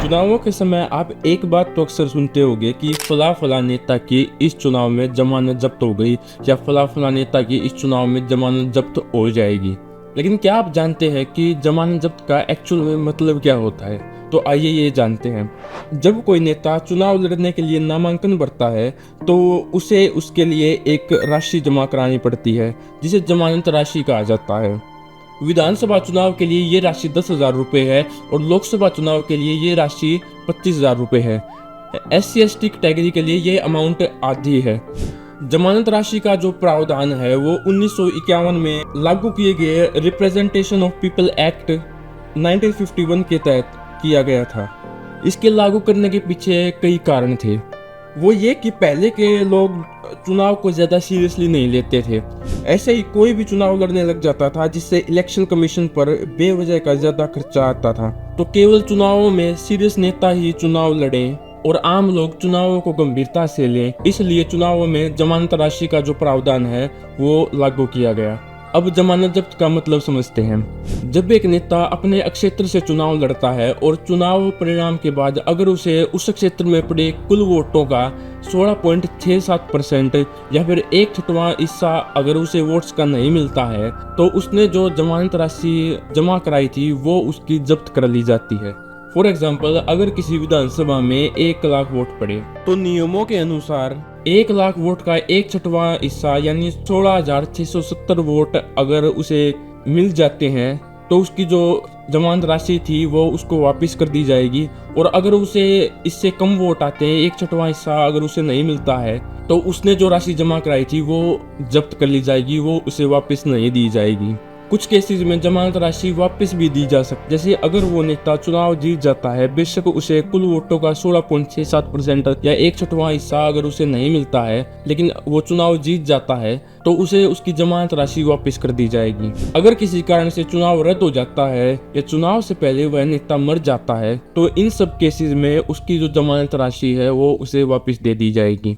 चुनावों के समय आप एक बात तो अक्सर सुनते होंगे कि फला नेता की इस चुनाव में जमानत जब्त हो गई या फला नेता की इस चुनाव में जमानत जब्त हो जाएगी। लेकिन क्या आप जानते हैं कि जमानत जब्त का एक्चुअल में मतलब क्या होता है? तो आइए ये जानते हैं। जब कोई नेता चुनाव लड़ने के लिए नामांकन भरता है तो उसे उसके लिए एक राशि जमा करानी पड़ती है जिसे जमानत राशि कहा जाता है। विधानसभा चुनाव के लिए ये राशि 10,000 रुपये है और लोकसभा चुनाव के लिए ये राशि 25,000 रुपये है। SC/ST कैटेगरी के लिए ये अमाउंट आधी है। जमानत राशि का जो प्रावधान है वो 1951 में लागू किए गए रिप्रेजेंटेशन ऑफ पीपल एक्ट 1951 के तहत किया गया था। इसके लागू करने के पीछे कई कारण थे। वो ये कि पहले के लोग चुनाव को ज़्यादा सीरियसली नहीं लेते थे। ऐसे ही कोई भी चुनाव लड़ने लग जाता था जिससे इलेक्शन कमीशन पर बेवजह का ज़्यादा खर्चा आता था। तो केवल चुनावों में सीरियस नेता ही चुनाव लड़ें और आम लोग चुनावों को गंभीरता से लें, इसलिए चुनावों में जमानत राशि का जो प्रावधान है वो लागू किया गया। अब जमानत जब्त का मतलब समझते हैं। जब एक नेता अपने क्षेत्र से चुनाव लड़ता है और चुनाव परिणाम के बाद अगर उसे उस क्षेत्र में पड़े कुल वोटों का 16.67% या फिर 1/6वां हिस्सा अगर उसे वोट्स का नहीं मिलता है तो उसने जो जमानत राशि जमा कराई थी वो उसकी जब्त कर ली जाती है। फॉर एग्जाम्पल, अगर किसी विधानसभा में 1 लाख वोट पड़े तो नियमों के अनुसार 1 लाख वोट का 1/6वां हिस्सा यानी 16,670 वोट अगर उसे मिल जाते हैं तो उसकी जो जमानत राशि थी वो उसको वापस कर दी जाएगी। और अगर उसे इससे कम वोट आते हैं, 1/6वां हिस्सा अगर उसे नहीं मिलता है तो उसने जो राशि जमा कराई थी वो जब्त कर ली जाएगी, वो उसे वापस नहीं दी जाएगी। कुछ केसेस में जमानत राशि वापस भी दी जा सकती है, जैसे अगर वो नेता चुनाव जीत जाता है, बेशक उसे कुल वोटों का 16.67% या 1/6वां हिस्सा अगर उसे नहीं मिलता है, लेकिन वो चुनाव जीत जाता है तो उसे उसकी जमानत राशि वापस कर दी जाएगी। अगर किसी कारण से चुनाव रद्द हो जाता है या चुनाव से पहले वह नेता मर जाता है तो इन सब केसेस में उसकी जो जमानत राशि है वो उसे वापस दे दी जाएगी।